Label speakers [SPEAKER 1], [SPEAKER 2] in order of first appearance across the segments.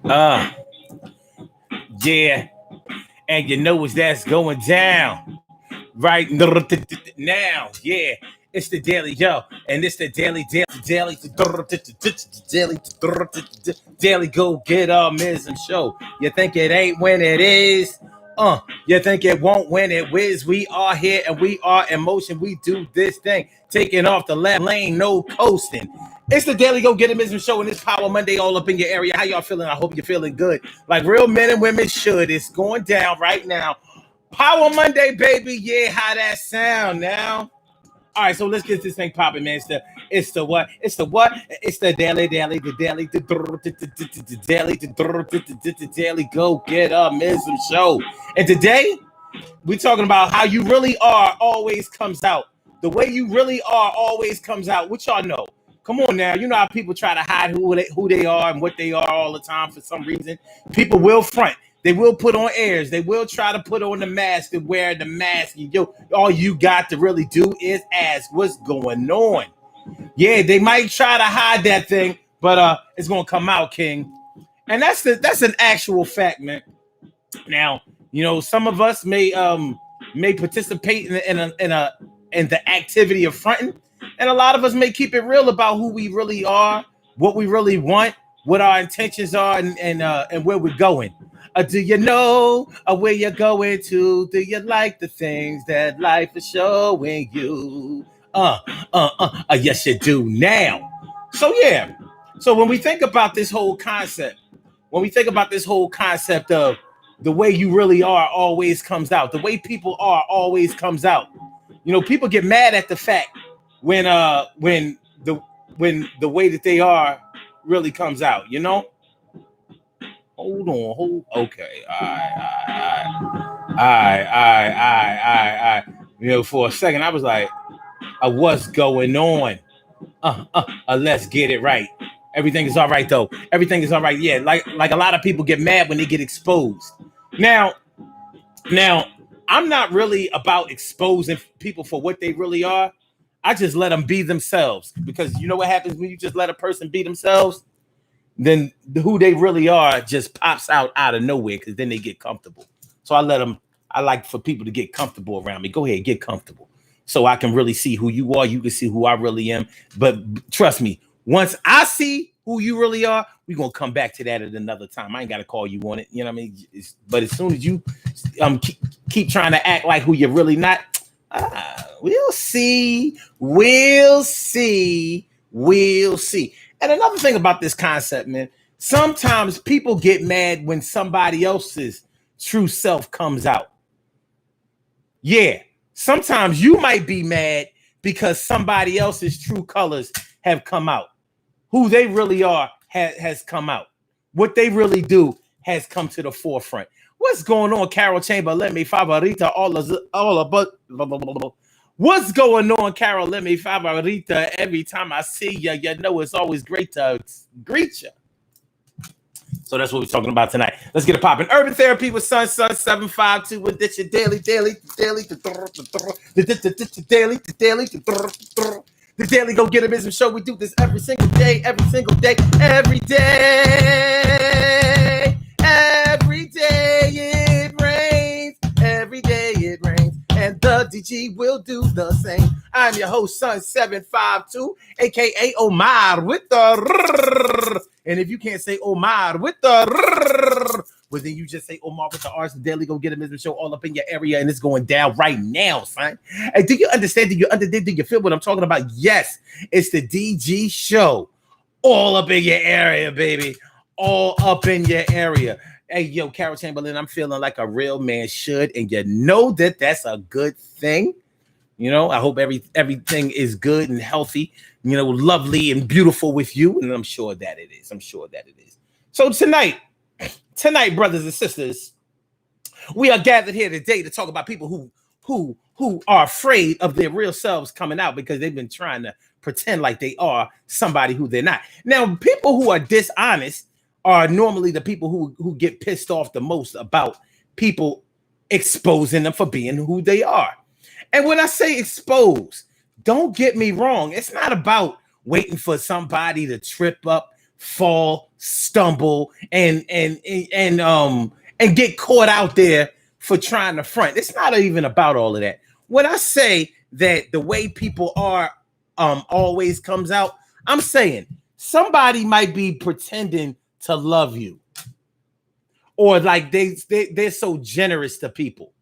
[SPEAKER 1] Uh, yeah. And you know what that's going down right now. Yeah. It's the daily, yo, and it's the daily go get mism show. You think it ain't when it is? You think it won't when it whiz? We are here and we are in motion. We do this thing, taking off the left lane, no coasting. It's the Daily Go Get It Mism Show, and it's Power Monday all up in your area. How y'all feeling? I hope you're feeling good, like real men and women should. It's going down right now. Power Monday, baby. Yeah, how that sound now? All right, so let's get this thing popping, man. It's the what? It's the what? It's the daily go get mism show. And today we're talking about how you really are always comes out. The way you really are always comes out. What y'all know? Come on now. You know how people try to hide who they are and what they are all the time for some reason. People will front. They will put on airs. They will try to put on the mask and wear the mask. And all you got to really do is ask what's going on. Yeah, they might try to hide that thing, but it's gonna come out, King. And that's an actual fact, man. Now, some of us may participate in the activity of fronting, and a lot of us may keep it real about who we really are, what we really want, what our intentions are, and where we're going. Do you know where you're going to? Do you like the things that life is showing you? Yes, you do now. So yeah. So when we think about this whole concept, of the way you really are always comes out, the way people are always comes out. People get mad at the fact when the way that they are really comes out. Hold on, okay, all right. For a second, I was like, what's going on? Let's get it right. Everything is all right though. Everything is all right. Yeah, like a lot of people get mad when they get exposed. Now, I'm not really about exposing people for what they really are. I just let them be themselves, because you know what happens when you just let a person be themselves? Then who they really are just pops out of nowhere, because then they get comfortable. So I like for people to get comfortable around me. Go ahead, get comfortable, so I can really see who you are. You can see who I really am. But trust me, once I see who you really are, we're going to come back to that at another time. I ain't got to call you on it. You know what I mean? But as soon as you keep trying to act like who you're really not, we'll see. We'll see. We'll see. And another thing about this concept, man, sometimes people get mad when somebody else's true self comes out. Yeah, sometimes you might be mad because somebody else's true colors have come out. Who they really are has come out. What they really do has come to the forefront. What's going on, Carol Chamber? Let me favorita all about. What's going on, Carol? Let me favorita. Every time I see you, it's always great to greet you. So that's what we're talking about tonight. Let's get it popping. Urban Therapy with Sun 752 with this your daily. The Daily Go Get a Business Show. We do this every single day. Every day it rains. Every day it rains. And the DG will do the same. I'm your host, Sun 752, aka Omar with the. And if you can't say Omar with the, well, then you just say Omar with the R's. The Daily Go Get a Business Show all up in your area, and it's going down right now, son. Hey, do you understand? Do you feel what I'm talking about? Yes, it's the DG Show, all up in your area, baby, all up in your area. Hey, yo, Carol Chamberlain, I'm feeling like a real man should, and you know that's a good thing. I hope everything is good and healthy, lovely and beautiful with you, and I'm sure that it is. So tonight, brothers and sisters, we are gathered here today to talk about people who are afraid of their real selves coming out because they've been trying to pretend like they are somebody who they're not. Now, people who are dishonest are normally the people who get pissed off the most about people exposing them for being who they are. And when I say expose, don't get me wrong. It's not about waiting for somebody to trip up, fall, stumble and get caught out there for trying to front. It's not even about all of that. When I say that the way people are always comes out, I'm saying somebody might be pretending to love you, or like they're so generous to people.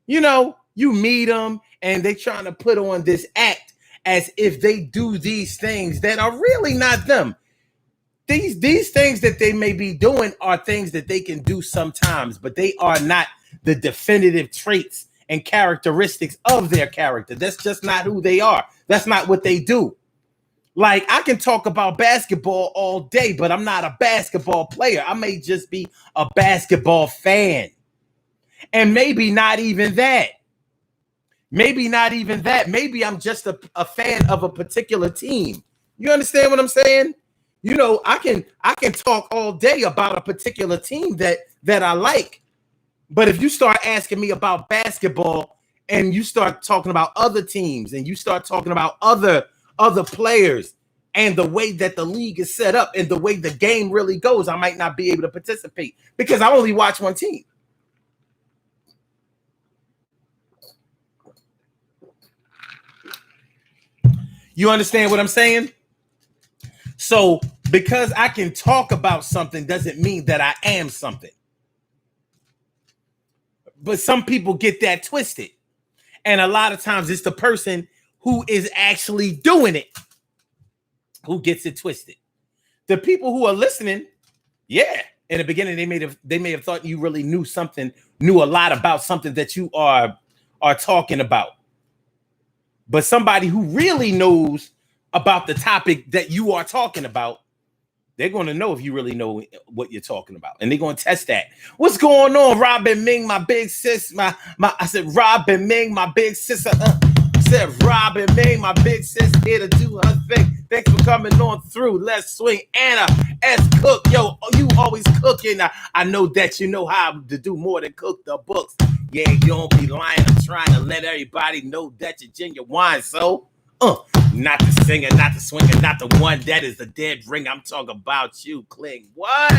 [SPEAKER 1] You know, you meet them and they trying to put on this act as if they do these things that are really not them. These things that they may be doing are things that they can do sometimes, but they are not the definitive traits and characteristics of their character. That's just not who they are. That's not what they do. Like, I can talk about basketball all day, but I'm not a basketball player. I may just be a basketball fan. And maybe not even that. Maybe not even that. Maybe I'm just a fan of a particular team. You understand what I'm saying? You know, I can talk all day about a particular team that I like. But if you start asking me about basketball and you start talking about other teams and you start talking about other players and the way that the league is set up and the way the game really goes, I might not be able to participate because I only watch one team. You understand what I'm saying? So because I can talk about something doesn't mean that I am something. But some people get that twisted. And a lot of times it's the person who is actually doing it who gets it twisted. The people who are listening, yeah, in the beginning they may have thought you really knew a lot about something that you are talking about. But somebody who really knows about the topic that you are talking about, they're going to know if you really know what you're talking about. And they're going to test that. What's going on, Robin Ming, my big sis? I said, Robin Ming, my big sis. I said, Robin Ming, my big sis, here to do her thing. Thanks for coming on through. Let's swing. Anna S. Cook. Yo, you always cooking. I know that you know how to do more than cook the books. Yeah, you don't be lying. I'm trying to let everybody know that you're genuine. So, not the singer, not the swinger, not the one that is a dead ring. I'm talking about you, Kling. What?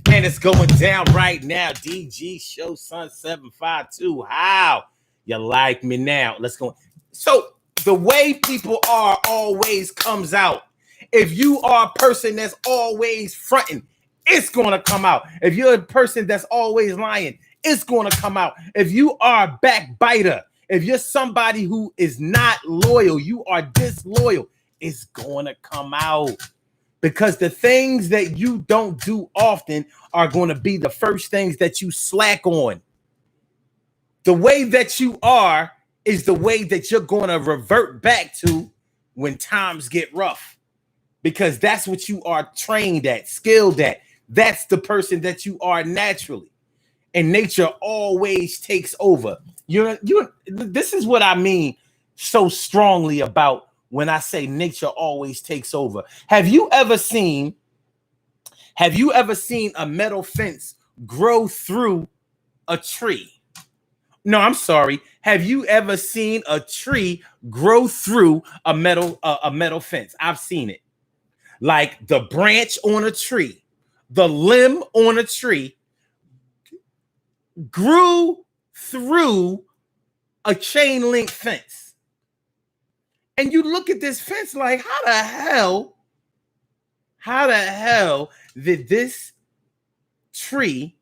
[SPEAKER 1] And it's going down right now. DG Show Sun 752. How? You like me now? Let's go. So the way people are always comes out. If you are a person that's always fronting, it's going to come out. If you're a person that's always lying, it's going to come out. If you are a backbiter, if you're somebody who is not loyal, you are disloyal, it's going to come out. Because the things that you don't do often are going to be the first things that you slack on. The way that you are is the way that you're going to revert back to when times get rough. Because that's what you are trained at, skilled at. That's the person that you are naturally. And nature always takes over. This is what I mean so strongly about when I say nature always takes over. Have you ever seen a metal fence grow through a tree? No, I'm sorry. Have you ever seen a tree grow through a metal fence? I've seen it. Like the branch on a tree, the limb on a tree grew through a chain link fence. And you look at this fence like, how the hell did this tree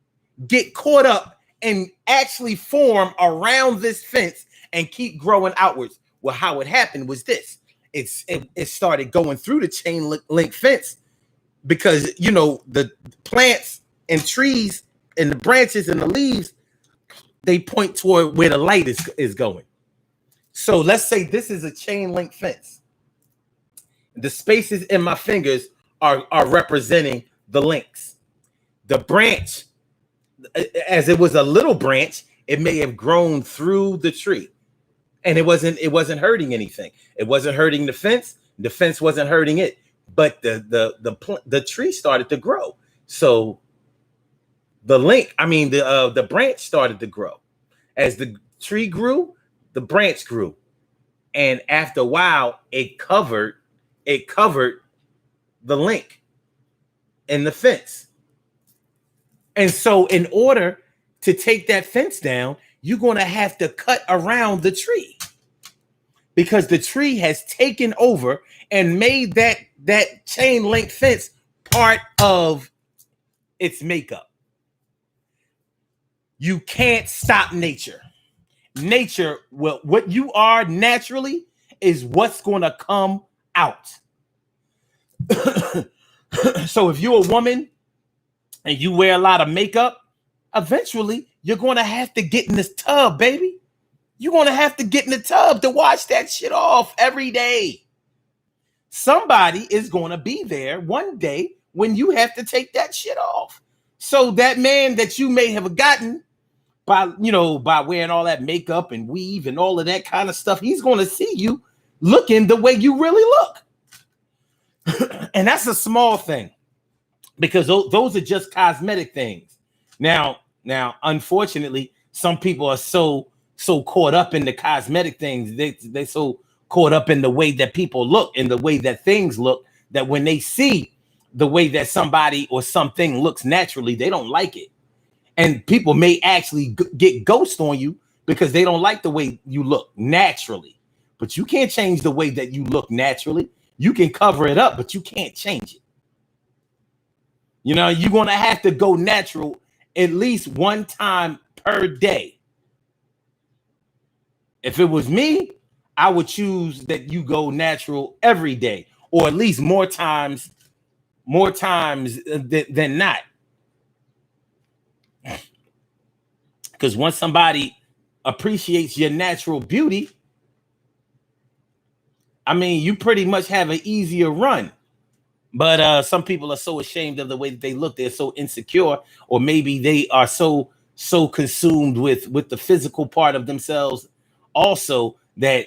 [SPEAKER 1] get caught up and actually form around this fence and keep growing outwards? Well, how it happened was this. It started going through the chain link fence because, you know, the plants and trees and the branches and the leaves, they point toward where the light is going. So let's say this is a chain link fence. The spaces in my fingers are representing the links. The branch, as it was a little branch, it may have grown through the tree. And it wasn't hurting anything. It wasn't hurting the fence. The fence wasn't hurting it. But the tree started to grow. So the branch started to grow. As the tree grew, the branch grew. And after a while, it covered the link. and the fence. And so in order to take that fence down, you're going to have to cut around the tree, because the tree has taken over and made that chain link fence part of its makeup. You can't stop nature. Nature, well, what you are naturally is what's going to come out. So if you're a woman and you wear a lot of makeup, eventually you're going to have to get in this tub, baby. You're going to have to get in the tub to wash that shit off every day. Somebody is going to be there one day when you have to take that shit off. So that man that you may have gotten by wearing all that makeup and weave and all of that kind of stuff, he's going to see you looking the way you really look. And that's a small thing, because those are just cosmetic things. Now, unfortunately, some people are so caught up in the cosmetic things. They so caught up in the way that people look and the way that things look, that when they see the way that somebody or something looks naturally, they don't like it. And people may actually get ghost on you because they don't like the way you look naturally. But you can't change the way that you look naturally. You can cover it up, but you can't change it. You know, you're going to have to go natural at least one time per day. If it was me, I would choose that you go natural every day, or at least more times than not. Because once somebody appreciates your natural beauty, I mean, you pretty much have an easier run. But some people are so ashamed of the way that they look. They're so insecure, or maybe they are so consumed with the physical part of themselves also, that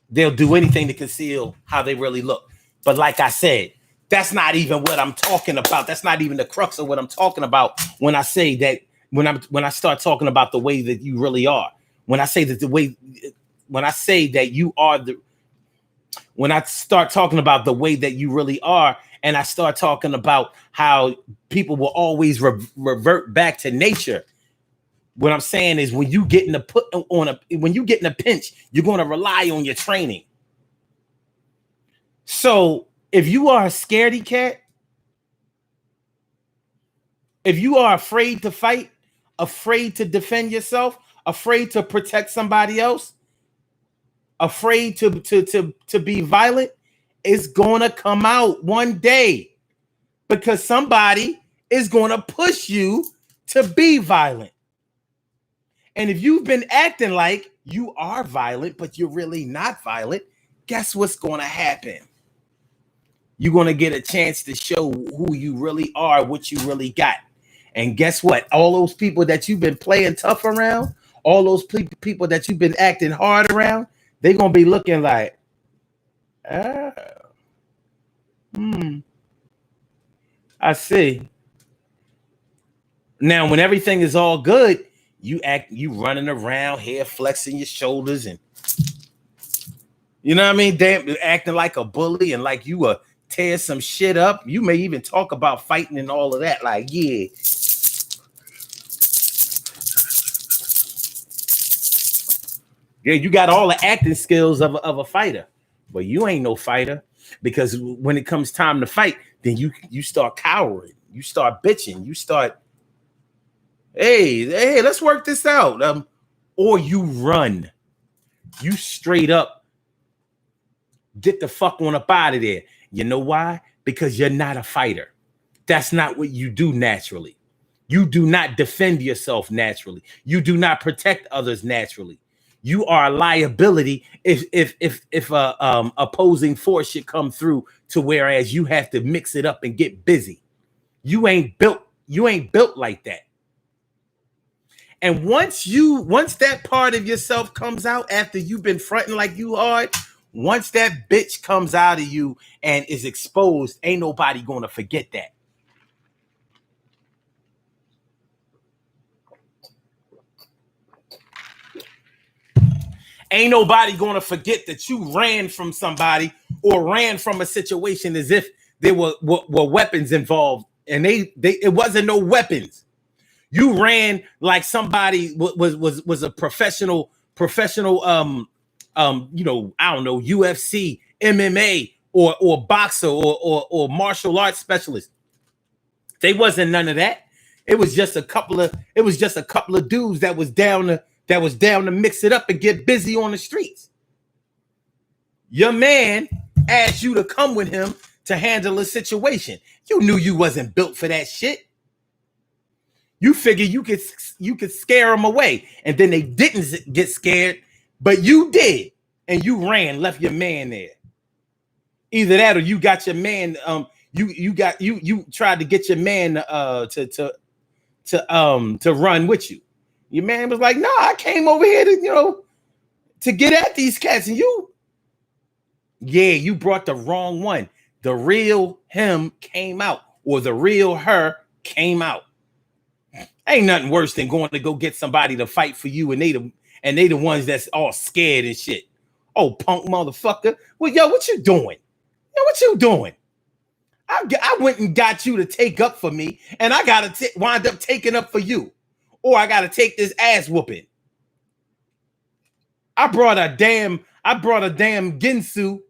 [SPEAKER 1] they'll do anything to conceal how they really look. But like I said, that's not even what I'm talking about. That's not even the crux of what I'm talking about when I say that, when I start talking about the way that you really are. When I say that when I start talking about the way that you really are, and I start talking about how people will always revert back to nature, what I'm saying is, when you get in a pinch, you're going to rely on your training. So if you are a scaredy cat, if you are afraid to fight, afraid to defend yourself, afraid to protect somebody else, afraid to be violent, it's going to come out one day, because somebody is going to push you to be violent. And if you've been acting like you are violent, but you're really not violent, guess what's going to happen? You're going to get a chance to show who you really are, what you really got. And guess what? All those people that you've been playing tough around, all those people that you've been acting hard around, they're going to be looking like, I see. Now, when everything is all good, you running around here, flexing your shoulders, and you know what I mean? Damn, acting like a bully and like you tear some shit up. You may even talk about fighting and all of that. Like, yeah. Yeah, you got all the acting skills of a fighter, but you ain't no fighter, because when it comes time to fight, then you start cowering, you start bitching, you start, hey, let's work this out. Or you run, you straight up get the fuck on up out of there. You know why? Because you're not a fighter. That's not what you do naturally. You do not defend yourself naturally. You do not protect others naturally. You are a liability if opposing force should come through, to whereas you have to mix it up and get busy. You ain't built like that. And once that part of yourself comes out after you've been fronting like you hard, once that bitch comes out of you and is exposed, ain't nobody gonna forget that. Ain't nobody going to forget that you ran from somebody or ran from a situation as if there were weapons involved and they it wasn't no weapons. You ran like somebody was a professional, you know, I don't know, UFC, MMA, or boxer, or martial arts specialist. They wasn't none of that. It was just a couple of dudes that was down to mix it up and get busy on the streets. Your man asked you to come with him to handle a situation. You knew you wasn't built for that shit. You figured you could scare them away, and then they didn't get scared, but you did, and you ran, left your man there. Either that, or you got your man. You tried to get your man to run with you. Your man was like, "No, I came over here to get at these cats," and you brought the wrong one. The real him came out, or the real her came out. Ain't nothing worse than going to go get somebody to fight for you, and they the ones that's all scared and shit. Oh, punk motherfucker! Well, yo, what you doing? Yo, what you doing? I went and got you to take up for me, and I gotta wind up taking up for you, or I gotta take this ass whooping. I brought a damn Ginsu.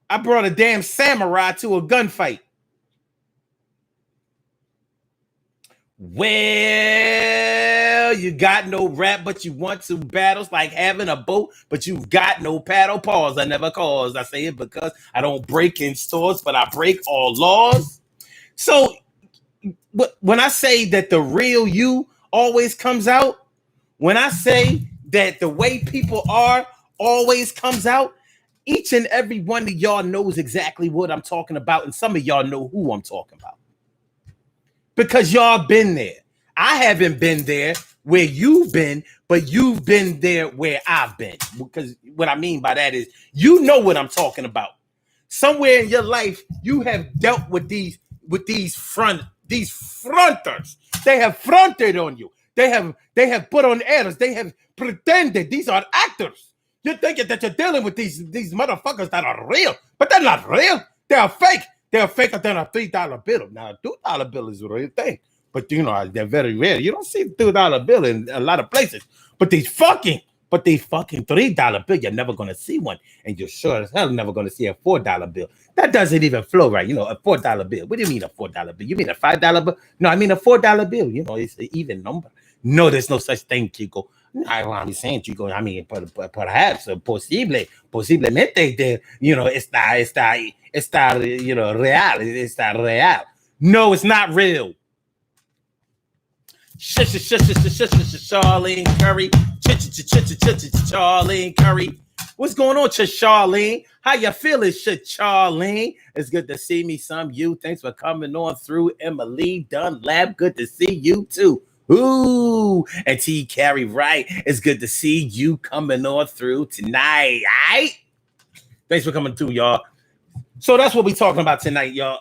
[SPEAKER 1] I brought a damn samurai to a gunfight. Well, you got no rap, but you want to battles like having a boat, but you've got no paddle. Pause. I never cause. I say it because I don't break in stores, but I break all laws. So when I say that the real you always comes out, when I say that the way people are always comes out, each and every one of y'all knows exactly what I'm talking about, and some of y'all know who I'm talking about. Because y'all been there. I haven't been there where you've been, but you've been there where I've been. Because what I mean by that is, you know what I'm talking about. Somewhere in your life, you have dealt with these fronters. They have fronted on you. They have put on airs. They have pretended. These are actors. You're thinking that you're dealing with these motherfuckers that are real, but they're not real. They're fake. They're faker than a $3 bill. Now, a $2 bill is a real thing, but they're very rare. You don't see a $2 bill in a lot of places. But these fucking $3 bill, you're never gonna see one, and you're sure as hell never gonna see a $4 bill. That doesn't even flow right. A $4 bill. What do you mean a $4 bill? You mean a $5 bill? No, I mean a $4 bill. It's an even number. No, there's no such thing, Chico. I'm saying, Chico. I mean, perhaps, posiblemente, está real. Está real. No, it's not real. Charlene Curry. Charlene Curry. What's going on, Charlene? How you feeling, Charlene? It's good to see me, you. Thanks for coming on through. Emily Dunlap. Good to see you too. Ooh, and T. Carey Wright. It's good to see you coming on through tonight. All right? Thanks for coming through, y'all. So that's what we're talking about tonight, y'all.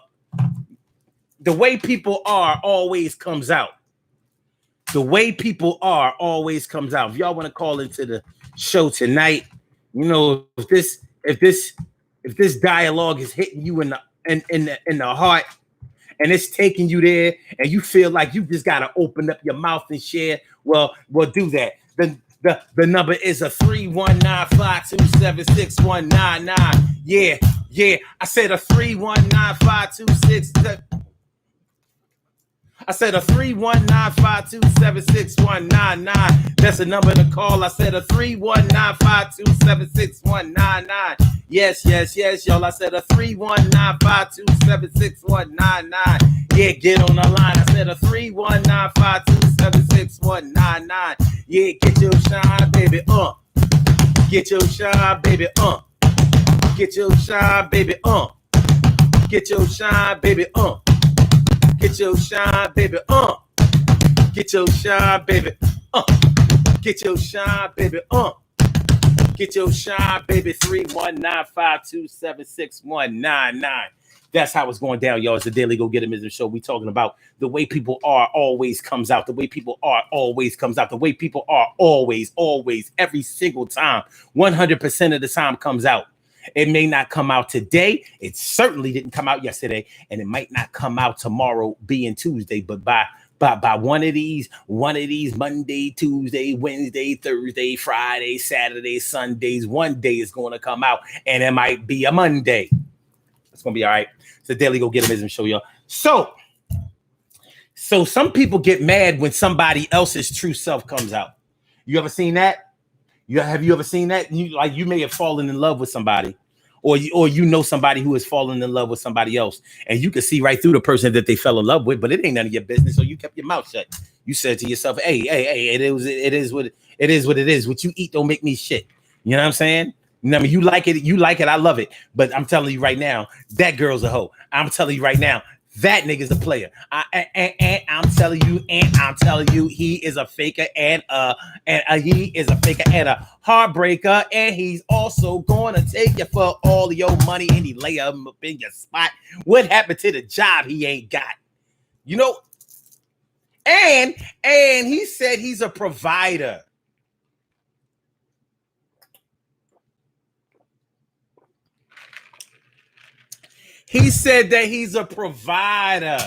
[SPEAKER 1] The way people are always comes out. The way people are always comes out. If y'all want to call into the show tonight, if this dialogue is hitting you in the heart, and it's taking you there, and you feel like you just gotta open up your mouth and share, well, do that. The number is a 319-527-6199. Yeah. I said a 319-526. I said a 319-527-6199. That's the number to call. I said a 319-527-6199. Yes, y'all. I said a 319-527-6199. Yeah, get on the line. I said a 319-527-6199. Yeah, get your shine, baby. Get your shine, baby. Get your shine, baby. Get your shine, baby. Get your shine, baby. Get your shine, baby. Get your shine, baby. Get your shine, baby. 319-527-6199. That's how it's going down, y'all. It's the Daily Go Get 'Em show. We talking about the way people are always comes out. The way people are always comes out. The way people are always, every single time, 100% of the time comes out. It may not come out today. It certainly didn't come out yesterday, and it might not come out tomorrow, being Tuesday. But by one of these Monday, Tuesday, Wednesday, Thursday, Friday, Saturday, Sundays, one day is going to come out, and it might be a Monday. It's going to be all right. It's the Daily Go Getimism show, y'all. So some people get mad when somebody else's true self comes out. You ever seen that? Have you ever seen that? You may have fallen in love with somebody, or you know somebody who has fallen in love with somebody else, and you can see right through the person that they fell in love with, but it ain't none of your business. So you kept your mouth shut. You said to yourself, "Hey, it is what it is. What you eat don't make me shit." You know what I'm saying? You know what I mean? You like it. I love it. But I'm telling you right now, that girl's a hoe. I'm telling you right now, that nigga's a player. I'm telling you, he is a faker and he is a faker and a heartbreaker, and he's also gonna take you for all your money, and he lay him up in your spot. What happened to the job he ain't got? You know, and he said he's a provider. He said that he's a provider.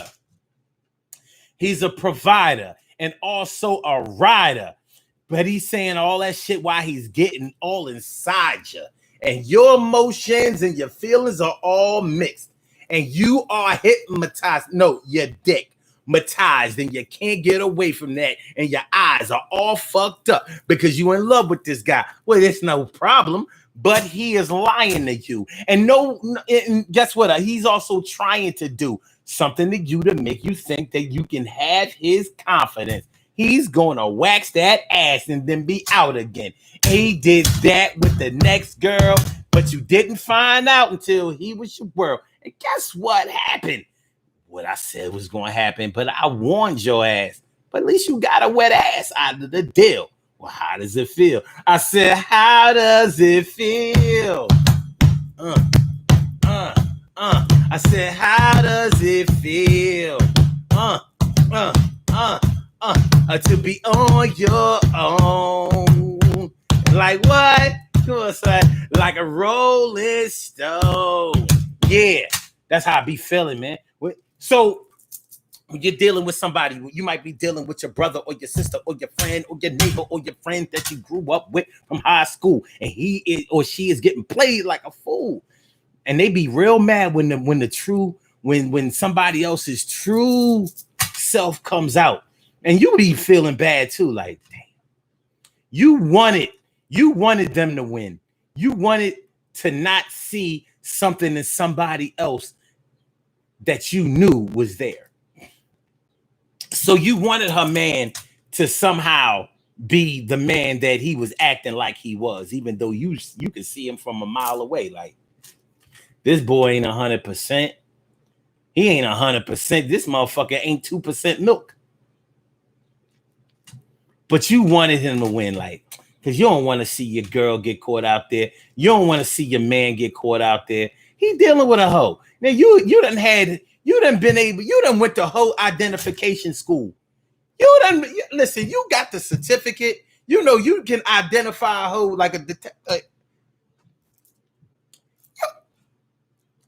[SPEAKER 1] He's a provider and also a rider. But he's saying all that shit while he's getting all inside you. And your emotions and your feelings are all mixed. And you are hypnotized. No, your dick hypnotized, and you can't get away from that. And your eyes are all fucked up because you're in love with this guy. Well, it's no problem. But he is lying to you. And guess what? He's also trying to do something to you to make you think that you can have his confidence. He's going to wax that ass and then be out again. He did that with the next girl, but you didn't find out until he was your world. And guess what happened? What I said was going to happen, but I warned your ass. But at least you got a wet ass out of the deal. Well, how does it feel? I said, how does it feel? I said, how does it feel? To be on your own. Like what? Like a rolling stone. Yeah, that's how I be feeling, man. So when you're dealing with somebody, you might be dealing with your brother or your sister or your friend or your neighbor or your friend that you grew up with from high school, and he is or she is getting played like a fool. And they be real mad when somebody else's true self comes out, and you be feeling bad too. Like, damn, you wanted them to win. You wanted to not see something in somebody else that you knew was there. So you wanted her man to somehow be the man that he was acting like he was, even though you could see him from a mile away. Like, this boy ain't 100%. He ain't 100%. This motherfucker ain't 2% milk. But you wanted him to win, like, because you don't want to see your girl get caught out there. You don't want to see your man get caught out there. He dealing with a hoe. Now you done went to hoe identification school. Listen, you got the certificate. You know you can identify a hoe like a detective.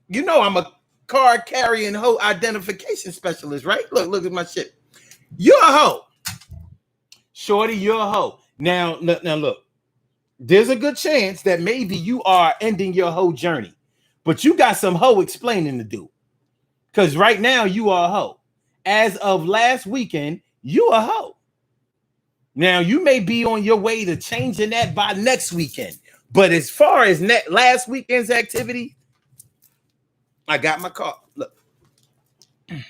[SPEAKER 1] You know I'm a card carrying hoe identification specialist, right? Look at my shit. You're a hoe. Shorty, you're a hoe. Now look, there's a good chance that maybe you are ending your hoe journey, but you got some hoe explaining to do. Because right now you are a hoe. As of last weekend, you a hoe. Now you may be on your way to changing that by next weekend. But as far as last weekend's activity, I got my car. Look. These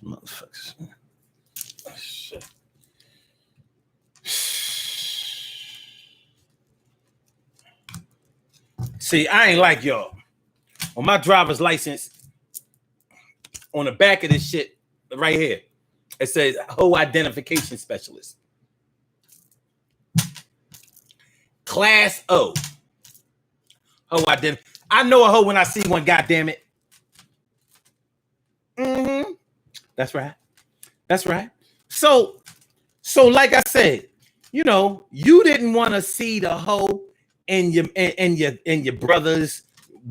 [SPEAKER 1] motherfuckers. Oh, shit. See, I ain't like y'all. On my driver's license, on the back of this shit right here, it says hoe identification specialist. Class O. Hoe identification. I know a hoe when I see one, goddamn it. Mm-hmm. That's right. That's right. So like I said, you know, you didn't want to see the hoe and your brother's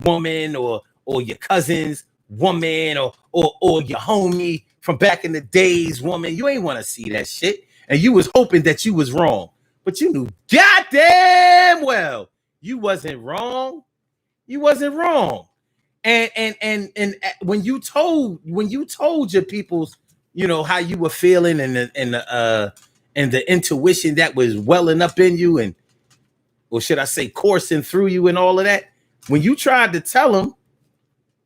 [SPEAKER 1] woman, or your cousin's woman, or your homie from back in the days woman. You ain't want to see that shit, and you was hoping that you was wrong, but you knew goddamn well you wasn't wrong. You wasn't wrong. And when you told your peoples, how you were feeling, and the intuition that was welling up in you, and, or should I say, coursing through you, and all of that, when you tried to tell them,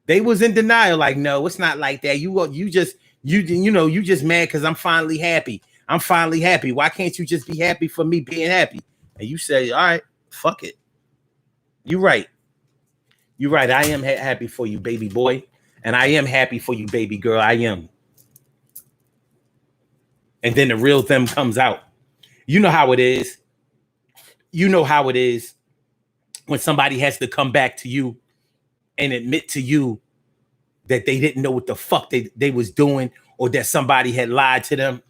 [SPEAKER 1] they was in denial. Like, no, it's not like that. You just mad because I'm finally happy. I'm finally happy. Why can't you just be happy for me being happy? And you say, all right, fuck it. You're right. You're right. I am happy for you, baby boy. And I am happy for you, baby girl. I am. And then the real them comes out. You know how it is. You know how it is when somebody has to come back to you and admit to you that they didn't know what the fuck they was doing, or that somebody had lied to them.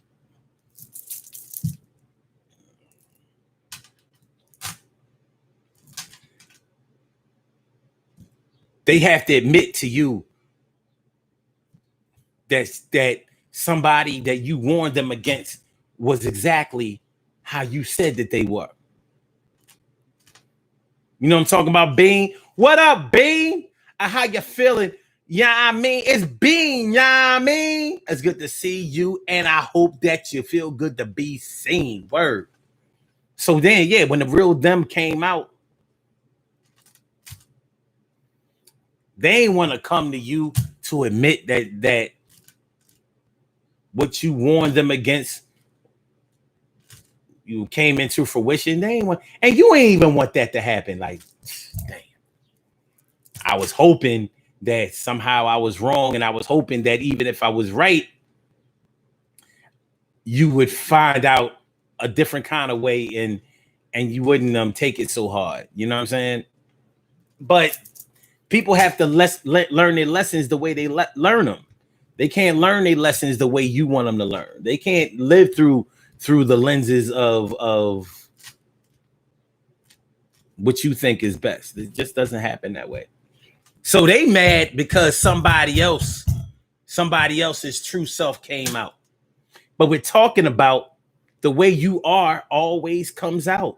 [SPEAKER 1] They have to admit to you that somebody that you warned them against was exactly how you said that they were. You know what I'm talking about, Bean? What up, Bean? How you feeling? Yeah, I mean, it's Bean. Yeah, I mean, it's good to see you, and I hope that you feel good to be seen. Word. So then, yeah, when the real them came out, they ain't want to come to you to admit that what you warned them against, you came into fruition. They ain't want, and you ain't even want that to happen. Like, damn. I was hoping that somehow I was wrong, and I was hoping that even if I was right, you would find out a different kind of way, and you wouldn't take it so hard. You know what I'm saying? But people have to learn their lessons the way they learn them. They can't learn their lessons the way you want them to learn. They can't live through the lenses of what you think is best. It just doesn't happen that way. So they mad because somebody else's true self came out. But we're talking about the way you are always comes out.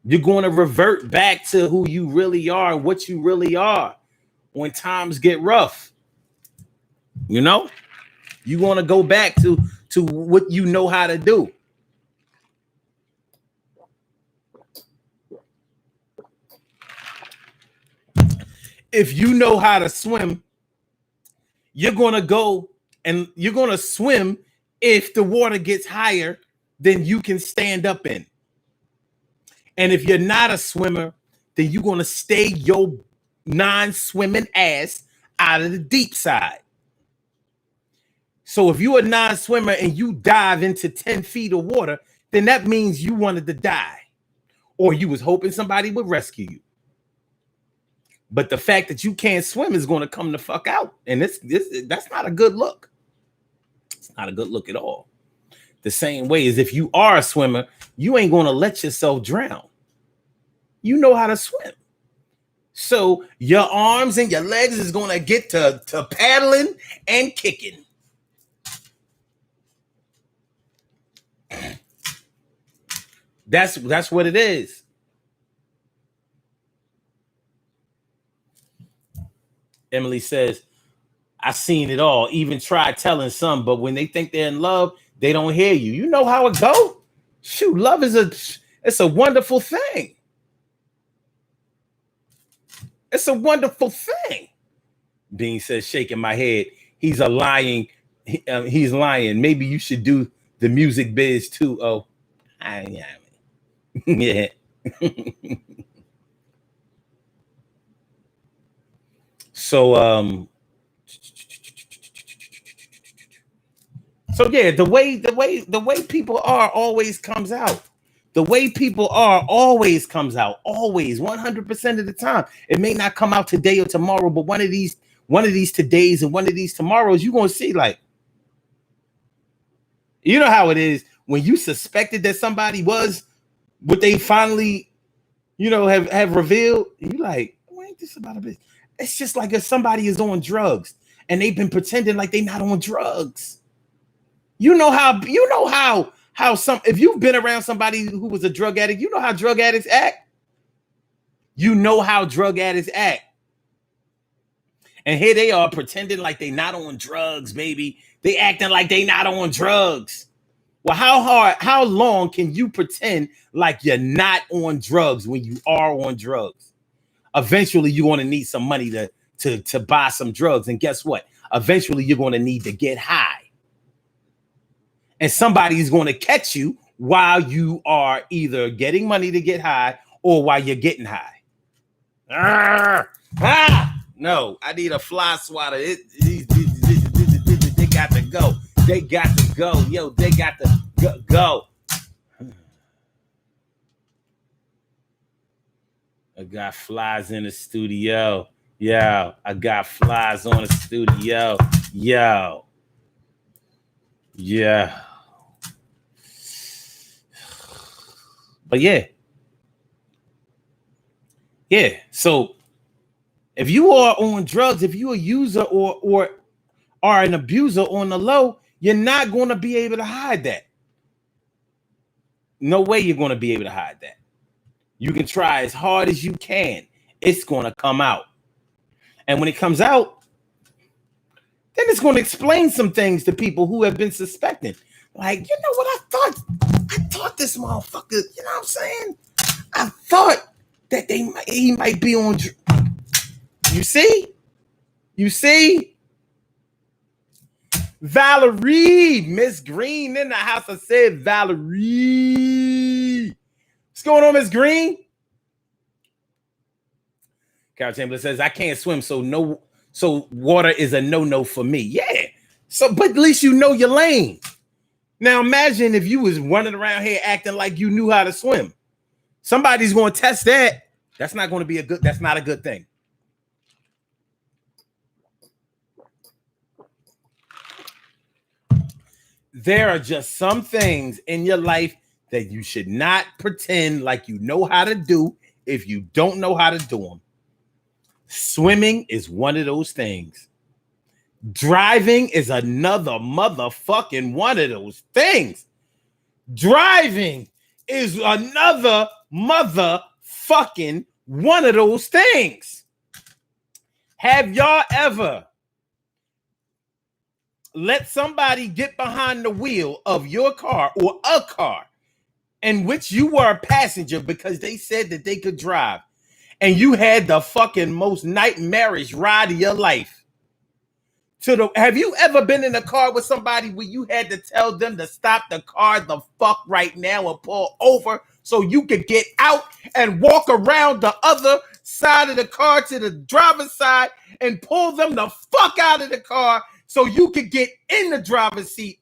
[SPEAKER 1] You're going to revert back to who you really are and what you really are when times get rough. You're going to go back to what you know how to do. If you know how to swim, you're going to go and you're going to swim if the water gets higher than you can stand up in. And if you're not a swimmer, then you're going to stay your non-swimming ass out of the deep side. So if you're a non-swimmer and you dive into 10 feet of water, then that means you wanted to die, or you was hoping somebody would rescue you. But the fact that you can't swim is going to come the fuck out. And that's not a good look. It's not a good look at all. The same way as if you are a swimmer, you ain't going to let yourself drown. You know how to swim. So your arms and your legs is going to get to paddling and kicking. That's what it is. Emily says, I seen it all. Even tried telling some, but when they think they're in love, they don't hear you. You know how it go? Shoot, love it's a wonderful thing. It's a wonderful thing. Bean says, shaking my head. He's lying. He's lying. Maybe you should do the music biz too. Oh, yeah. So yeah, the way people are always comes out. The way people are always comes out. Always, 100% of the time. It may not come out today or tomorrow, but one of these todays and one of these tomorrows, you're gonna see, like, you know how it is when you suspected that somebody was what they finally, have revealed. You like, why ain't this about a bitch? It's just like if somebody is on drugs and they've been pretending like they not on drugs. How some, if you've been around somebody who was a drug addict, you know how drug addicts act. You know how drug addicts act. And here they are pretending like they not on drugs, baby. They acting like they not on drugs. Well, how long can you pretend like you're not on drugs when you are on drugs? Eventually, you're going to need some money to buy some drugs. And guess what? Eventually, you're going to need to get high. And somebody's going to catch you while you are either getting money to get high or while you're getting high. No, I need a fly swatter. They got to go. They got to go. Yo, they got to go. I got flies in the studio. Yo, I got flies on the studio. Yo. Yeah. But yeah. Yeah. So if you are on drugs, if you're a user or are an abuser on the low, you're not going to be able to hide that. No way you're going to be able to hide that. You can try as hard as you can. It's going to come out. And when it comes out, then it's going to explain some things to people who have been suspecting. Like, you know what I thought? I thought this motherfucker, you know what I'm saying? I thought that he might be on. You see? You see? Valerie, Miss Green in the house. I said Valerie. What's going on, Miss Green? Carol Chamberlain says, I can't swim, so water is a no-no for me. Yeah. So, but at least you know your lane. Now imagine if you was running around here acting like you knew how to swim. Somebody's going to test that. That's not going to be that's not a good thing. There are just some things in your life that you should not pretend like you know how to do if you don't know how to do them. Swimming is one of those things. Driving is another motherfucking one of those things. Driving is another motherfucking one of those things. Have y'all ever let somebody get behind the wheel of your car or a car in which you were a passenger because they said that they could drive, and you had the fucking most nightmarish ride of your life? Have you ever been in a car with somebody where you had to tell them to stop the car the fuck right now and pull over so you could get out and walk around the other side of the car to the driver's side and pull them the fuck out of the car so you could get in the driver's seat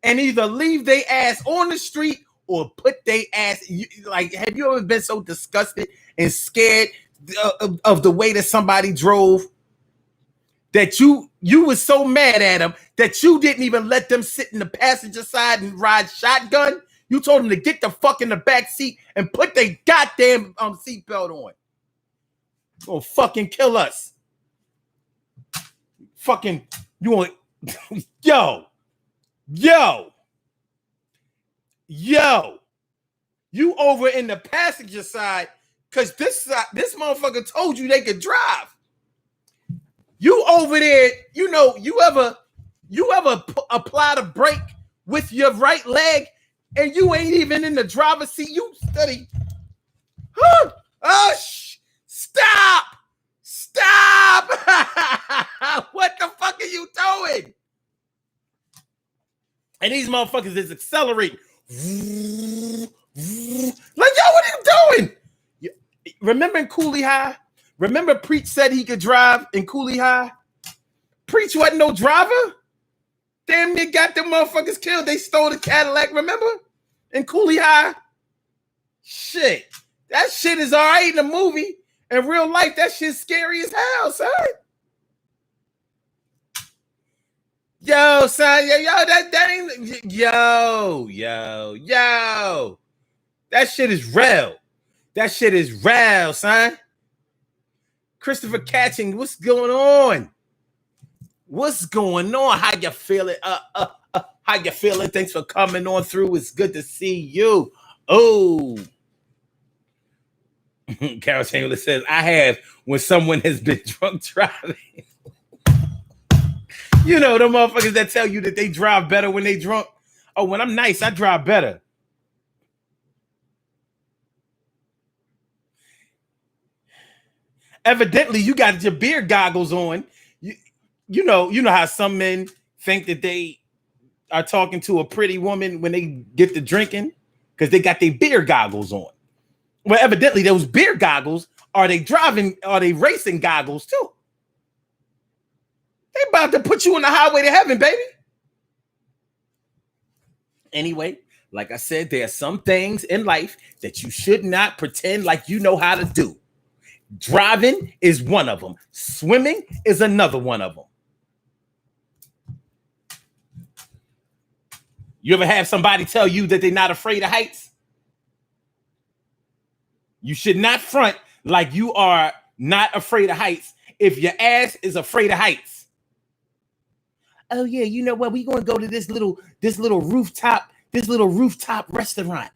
[SPEAKER 1] and either leave their ass on the street or put their ass, like, have you ever been so disgusted and scared of the way that somebody drove that you were so mad at them that you didn't even let them sit in the passenger side and ride shotgun? You told them to get the fuck in the back seat and put their goddamn seatbelt on. Gonna fucking kill us. Fucking, you want, yo, you over in the passenger side because this motherfucker told you they could drive. You over there, you ever apply the brake with your right leg and you ain't even in the driver's seat? You study. Stop! What the fuck are you doing? And these motherfuckers is accelerating. Like, yo, what are you doing? Remember in Cooley High? Remember Preach said he could drive in Cooley High? Preach wasn't no driver. Damn near got them motherfuckers killed. They stole the Cadillac, remember? In Cooley High? Shit. That shit is all right in the movie. In real life, that shit's scary as hell, son. Yo, son, that ain't, yo. That shit is real. That shit is real, son. Christopher Catching, what's going on? What's going on? How you feeling? How you feeling? Thanks for coming on through. It's good to see you. Oh. Carol Chamberlain says, I have when someone has been drunk driving. You know, the motherfuckers that tell you that they drive better when they drunk. Oh, when I'm nice, I drive better. Evidently, you got your beer goggles on. You know how some men think that they are talking to a pretty woman when they get to drinking because they got their beer goggles on. Well, evidently, those beer goggles are they racing goggles too? They about to put you on the highway to heaven, baby. Anyway, like I said, there are some things in life that you should not pretend like you know how to do. Driving is one of them. Swimming is another one of them. You ever have somebody tell you that they're not afraid of heights? You should not front like you are not afraid of heights if your ass is afraid of heights. Oh yeah, you know what? We're gonna go to this little rooftop restaurant.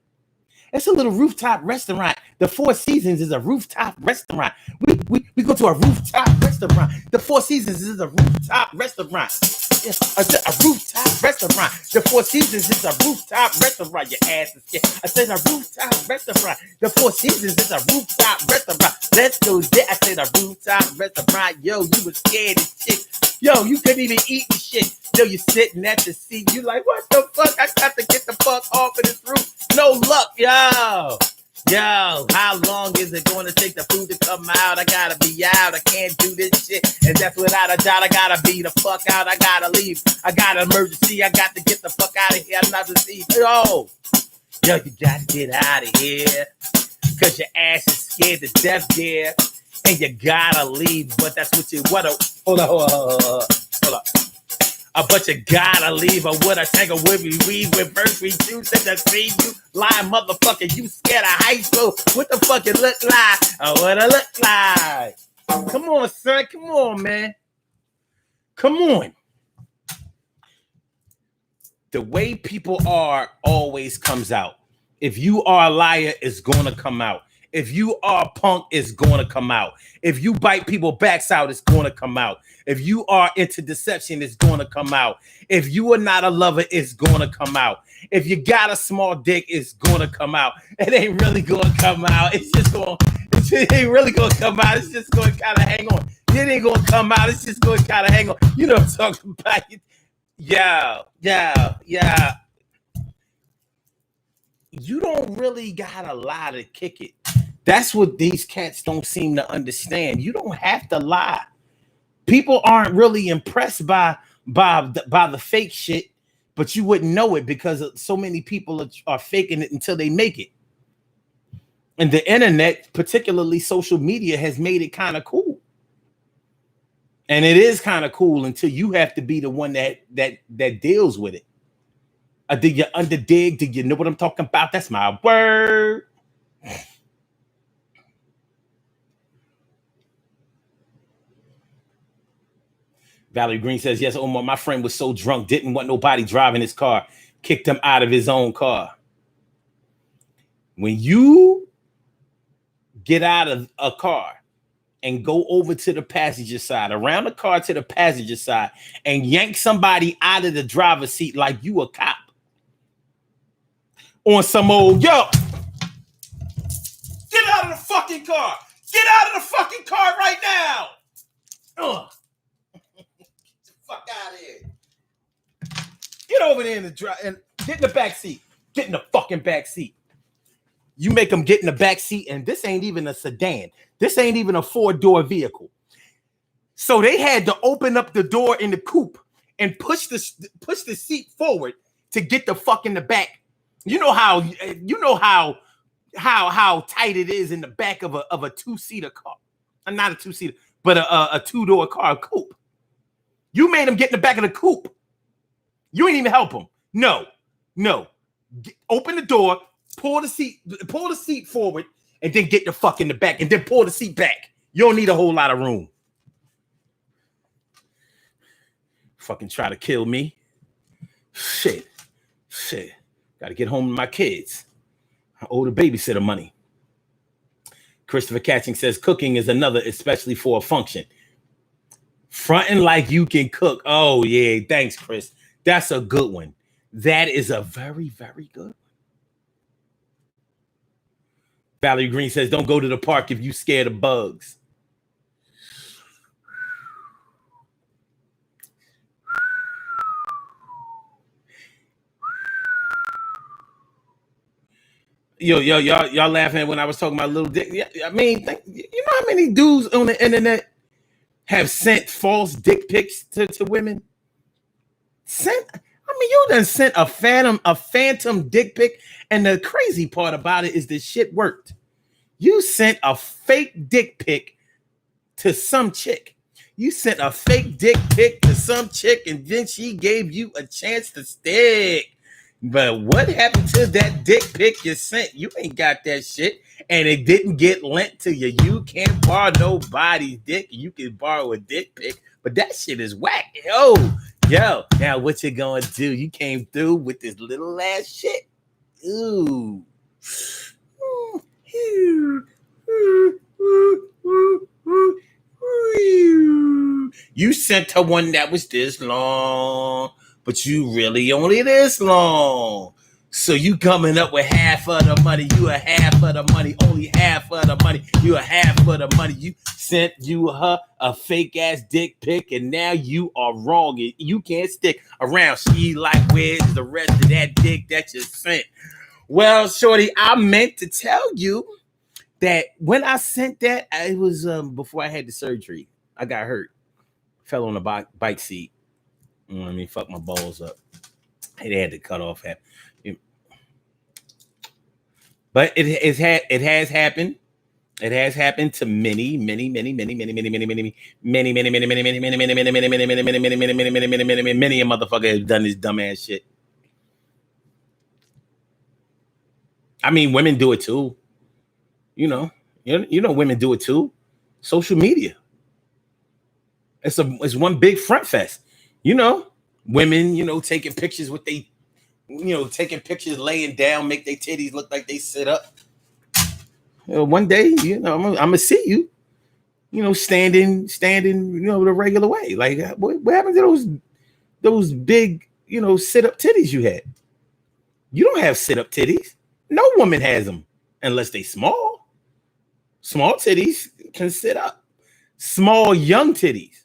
[SPEAKER 1] It's a little rooftop restaurant. The Four Seasons is a rooftop restaurant. We go to a rooftop restaurant. The Four Seasons is a rooftop restaurant. A rooftop restaurant. The Four Seasons is a rooftop restaurant. Your ass is scared. I said a rooftop restaurant. The Four Seasons is a rooftop restaurant. Let's go there. I said a rooftop restaurant. Yo, you was scared as shit. Yo, you couldn't even eat the shit. Yo, you sitting at the seat. You like, what the fuck? I got to get the fuck off of this roof. No luck, yo. Yo, how long is it going to take the food to come out? I gotta be out. I can't do this shit. And that's without a doubt. I gotta be the fuck out. I gotta leave. I got an emergency. I got to get the fuck out of here. I'm not to see. Yo, you gotta get out of here. Because your ass is scared to death there. And you gotta leave. But that's what you want to. Hold on. But you gotta leave, or would I tangle with me? We reverse, we choose to see you. Lying motherfucker, you scared of high school. What the fuck it look like? Or what it look like? Come on, son. Come on, man. Come on. The way people are always comes out. If you are a liar, it's gonna come out. If you are a punk, it's gonna come out. If you bite people backs out, it's gonna come out. If you are into deception, it's gonna come out. If you are not a lover, it's gonna come out. If you got a small dick, it's gonna come out. It ain't really gonna come out. It ain't really gonna come out. It's just gonna kind of hang on. It ain't gonna come out. It's just gonna kind of hang on. You know what I'm talking about? Yeah. You don't really gotta lie to kick it. That's what these cats don't seem to understand. You don't have to lie. People aren't really impressed by the fake shit, but you wouldn't know it because so many people are faking it until they make it. And the internet, particularly social media, has made it kind of cool. And it is kind of cool until you have to be the one that deals with it. Did you underdig? Did you know what I'm talking about? That's my word. Valerie Green says, yes, Omar, my friend was so drunk, didn't want nobody driving his car, kicked him out of his own car. When you get out of a car and go over to the passenger side, around the car to the passenger side, and yank somebody out of the driver's seat like you a cop, on some old, yo, get out of the fucking car. Get out of the fucking car right now. Ugh. Fuck out of here. Get over there and get in the back seat. Get in the fucking back seat. You make them get in the back seat, and this ain't even a sedan. This ain't even a 4-door vehicle. So they had to open up the door in the coupe and push the seat forward to get the fuck in the back. You know how tight it is in the back of a 2-seater car. Not a 2-seater, but a 2-door car coupe. You made him get in the back of the coupe. You ain't even help him. No. Open the door, Pull the seat forward, and then get the fuck in the back, and then pull the seat back. You don't need a whole lot of room. Fucking try to kill me. Shit. Gotta get home to my kids. I owe the babysitter money. Christopher Catching says cooking is another, especially for a function. Fronting like you can cook. Oh, yeah. Thanks, Chris. That's a good one. That is a very, very good one. Valerie Green says, don't go to the park if you scared of bugs. Y'all laughing when I was talking about little dick. I mean, you know how many dudes on the internet have sent false dick pics to women? You done sent a phantom dick pic, and the crazy part about it is this shit worked. You sent a fake dick pic to some chick. You sent a fake dick pic to some chick, and then she gave you a chance to stick. But what happened to that dick pic you sent? You ain't got that shit, and it didn't get lent to you. You can't borrow nobody's dick. You can borrow a dick pic, but that shit is whack. Yo, now what you gonna do? You came through with this little ass shit. Ooh. You sent her one that was this long, but you really only this long. So you coming up with half of the money. You a half of the money. Only half of the money. You a half of the money. You sent her a fake ass dick pic, and now you are wrong. You can't stick around. She like, where's the rest of that dick that you sent? Well, shorty, I meant to tell you that when I sent that, it was before I had the surgery. I got hurt. Fell on the bike seat. Fuck my balls up. They had to cut off half. But it has happened. It has happened to many a motherfucker has done this dumbass shit. I mean, women do it too. You know, women do it too. Social media. It's one big front fest. Women, taking pictures with they, taking pictures laying down, make their titties look like they sit up. One day, I'm gonna see you, standing, the regular way. Like, what happened to those big, sit up titties you had? You don't have sit up titties. No woman has them unless they small. Small titties can sit up. Small young titties.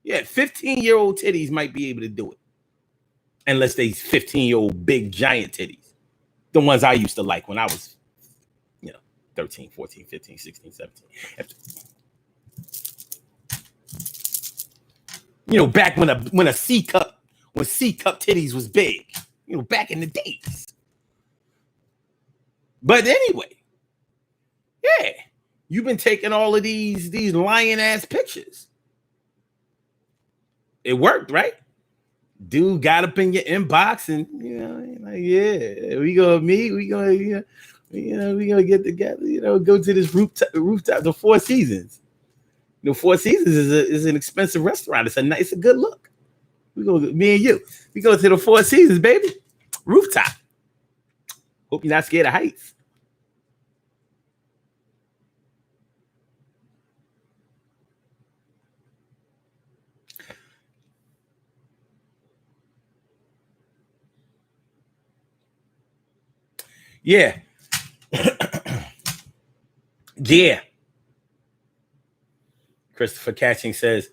[SPEAKER 1] Yeah, 15-year-old titties might be able to do it. Unless they 15-year-old big giant titties. The ones I used to like when I was, 13, 14, 15, 16, 17. Back when a C cup titties was big. Back in the days. But anyway, yeah, you've been taking all of these lying ass pictures. It worked, right? Dude got up in your inbox and yeah, we gonna meet. We gonna we gonna get together. Go to this rooftop. The Four Seasons. Four Seasons is an expensive restaurant. It's a good look. Me and you. We go to the Four Seasons, baby. Rooftop. Hope you're not scared of heights. Yeah. Yeah. Christopher Catching says,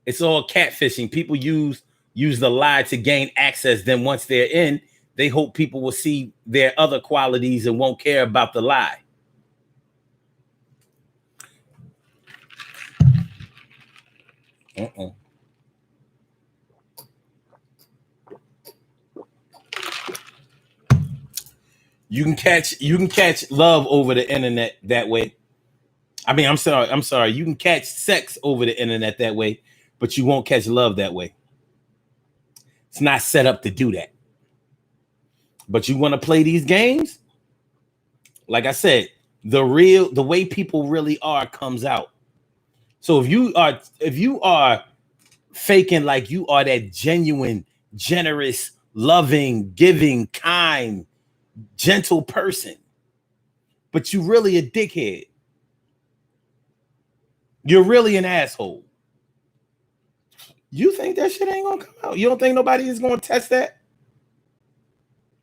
[SPEAKER 1] it's all catfishing. People use the lie to gain access. Then once they're in, they hope people will see their other qualities and won't care about the lie. You can catch love over the internet that way. I mean, I'm sorry. You can catch sex over the internet that way, but you won't catch love that way. It's not set up to do that. But you want to play these games? Like I said, the way people really are comes out. So if you are faking like you are that genuine, generous, loving, giving, kind, gentle person, but you really a dickhead. You're really an asshole. You think that shit ain't gonna come out? You don't think nobody is gonna test that?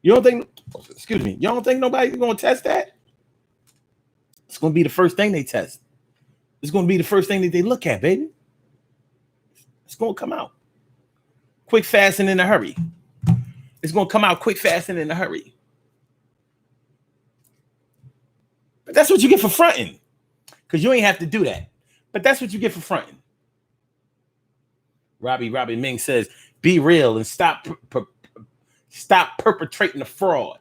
[SPEAKER 1] You don't think? Excuse me. You don't think nobody's gonna test that? It's gonna be the first thing they test. It's gonna be the first thing that they look at, baby. It's gonna come out quick, fast, and in a hurry. It's gonna come out quick, fast, and in a hurry. But that's what you get for fronting, because you ain't have to do that. But that's what you get for fronting. Robbie Ming says, "Be real and stop perpetrating the fraud."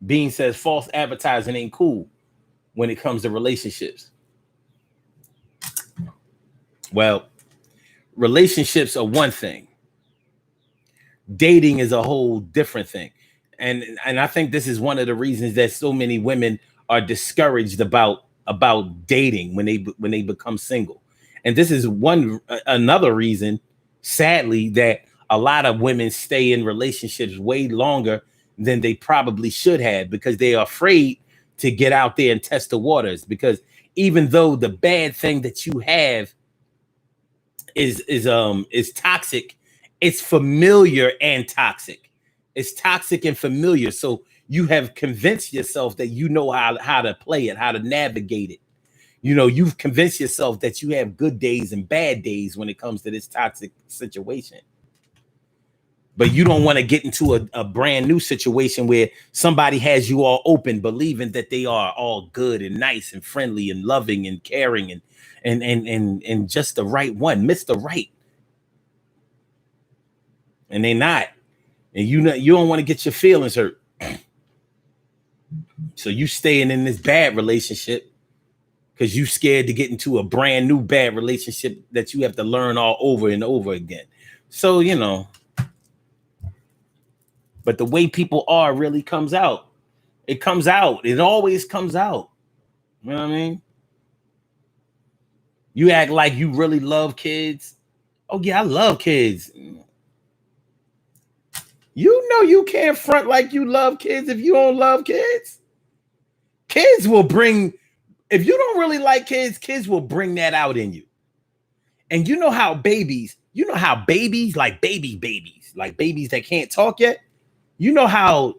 [SPEAKER 1] Bean says, "False advertising ain't cool when it comes to relationships." Well, relationships are one thing. Dating is a whole different thing. And I think this is one of the reasons that so many women are discouraged about dating when they become single. And this is another reason, sadly, that a lot of women stay in relationships way longer than they probably should have, because they are afraid to get out there and test the waters. Because even though the bad thing that you have is toxic, it's familiar and toxic. It's toxic and familiar. So you have convinced yourself that you know how to play it, how to navigate it. You know, you've convinced yourself that you have good days and bad days when it comes to this toxic situation. But you don't want to get into a brand new situation where somebody has you all open, believing that they are all good and nice and friendly and loving and caring and just the right one, Mr. Right. And they're not. And you don't want to get your feelings hurt. So you staying in this bad relationship because you scared to get into a brand new bad relationship that you have to learn all over and over again. So, you know, but the way people are really comes out. It comes out. It always comes out. You know what I mean? You act like you really love kids. Oh, yeah, I love kids. You know you can't front like you love kids if you don't love kids. Kids will bring... If you don't really like kids, kids will bring that out in you. And you know how babies, like babies, like babies that can't talk yet. You know how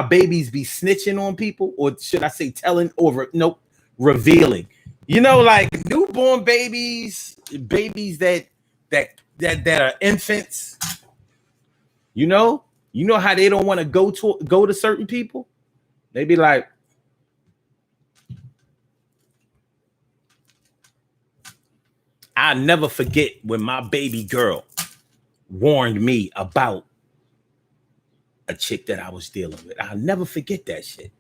[SPEAKER 1] babies be snitching on people, or should I say telling, or revealing. You know, like newborn babies that are infants. You know how they don't want to go to certain people. They be like, I'll never forget when my baby girl warned me about a chick that I was dealing with. I'll never forget that shit.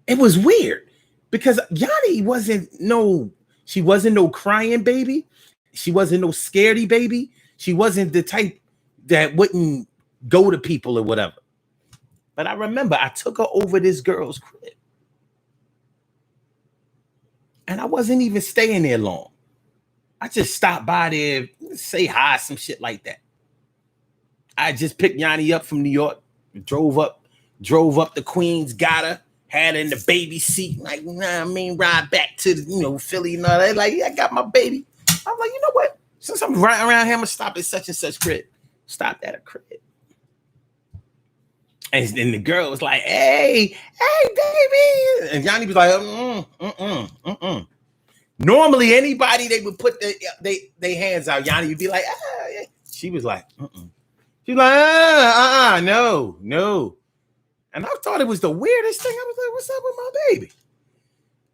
[SPEAKER 1] It was weird because Yanni she wasn't no crying baby. She wasn't no scaredy baby. She wasn't the type that wouldn't go to people or whatever. But I remember I took her over this girl's crib. And I wasn't even staying there long. I just stopped by there, say hi, some shit like that. I just picked Yanni up from New York, drove up to Queens, got her, had her in the baby seat, like, ride back to Philly and all that. Like, yeah, I got my baby. I'm like, you know what? Since I'm riding around here, I'm gonna stop at such and such crib. Stopped at a crib. And then the girl was like, hey, baby. And Yanni was like, Normally, anybody they would put their hands out. Yanni would be like, yeah. She was like, She's like, no. And I thought it was the weirdest thing. I was like, what's up with my baby?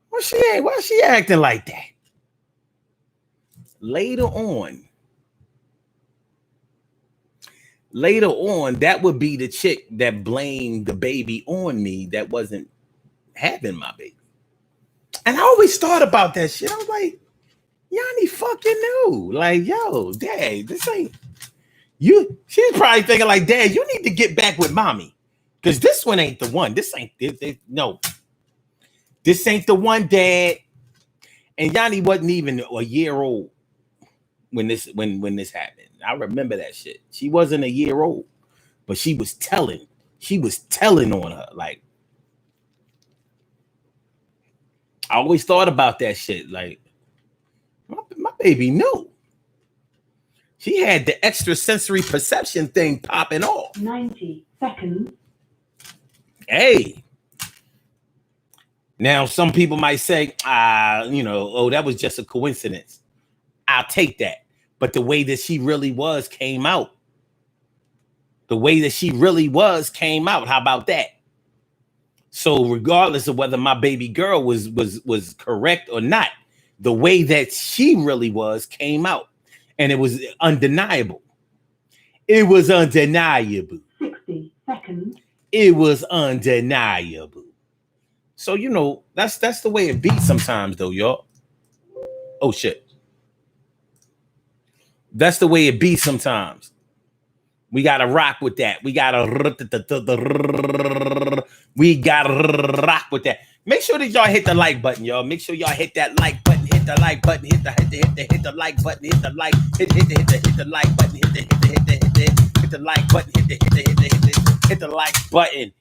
[SPEAKER 1] Why she acting like that? Later on, that would be the chick that blamed the baby on me that wasn't having my baby. And I always thought about that shit. I was like, Yanni fucking knew. Like, yo, Dad, this ain't you. She's probably thinking like, Dad, you need to get back with mommy. Because this one ain't the one. This ain't no. This ain't the one, Dad. And Yanni wasn't even a year old when this happened. I remember that shit. She wasn't a year old, but she was telling. She was telling on her. Like, I always thought about that shit. Like, my baby knew. She had the extrasensory perception thing popping off.
[SPEAKER 2] 90 seconds.
[SPEAKER 1] Hey. Now, some people might say, oh, that was just a coincidence. I'll take that. But the way that she really was came out. The way that she really was came out. How about that? So regardless of whether my baby girl was correct or not, the way that she really was came out. And it was undeniable. It was undeniable.
[SPEAKER 2] 60 seconds.
[SPEAKER 1] It was undeniable. So, that's the way it beats sometimes, though, y'all. Oh, shit. That's the way it beats sometimes. We got to rock with that. We got to rock with that. Make sure that y'all hit the like button, y'all. Make sure y'all hit that like button. Hit the like button. Hit the like button. Hit the like. Hit the like button. Hit the like button. Hit the like button.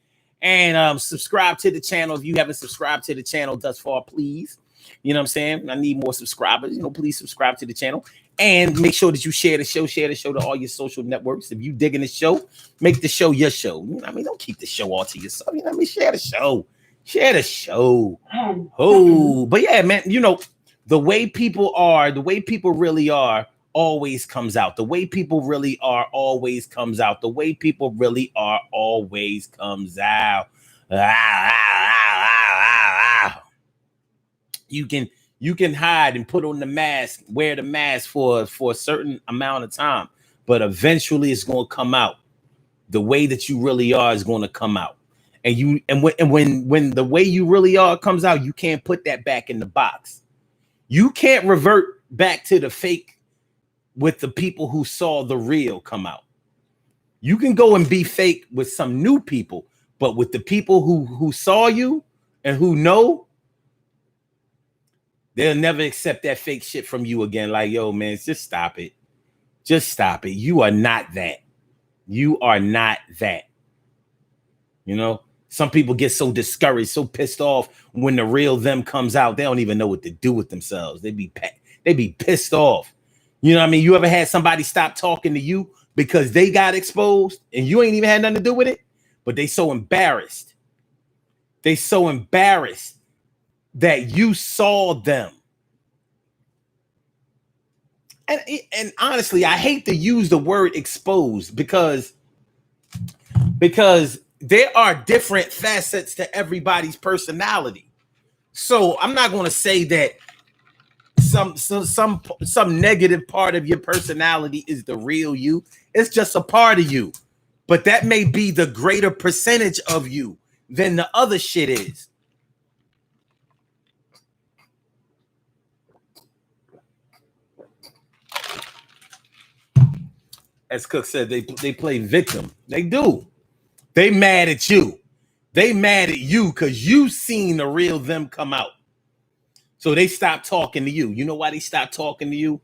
[SPEAKER 1] And subscribe to the channel if you haven't subscribed to the channel thus far, please. You know what I'm saying? I need more subscribers. Please subscribe to the channel. And make sure that you share the show to all your social networks. If you digging the show, make the show your show. Don't keep the show all to yourself. Share the show. Share the show. Oh, but yeah, man, the way people are, the way people really are always comes out. The way people really are always comes out. The way people really are always comes out. You can hide and put on the mask, wear the mask for a certain amount of time, but eventually it's going to come out. The way that you really are is going to come out. And when the way you really are comes out, you can't put that back in the box. You can't revert back to the fake with the people who saw the real come out. You can go and be fake with some new people, but with the people who saw you and who know, they'll never accept that fake shit from you again. Like, yo, man, just stop it. Just stop it. You are not that. You are not that. Some people get so discouraged, so pissed off when the real them comes out. They don't even know what to do with themselves. They be pissed off. You know what I mean? You ever had somebody stop talking to you because they got exposed and you ain't even had nothing to do with it? But they so embarrassed. They so embarrassed that you saw them. And honestly, I hate to use the word exposed because there are different facets to everybody's personality. So I'm not going to say that some negative part of your personality is the real you. It's just a part of you. But that may be the greater percentage of you than the other shit is. As Cook said, they play victim. They do. They mad at you. They mad at you because you seen the real them come out. So they stopped talking to you. You know why they stopped talking to you?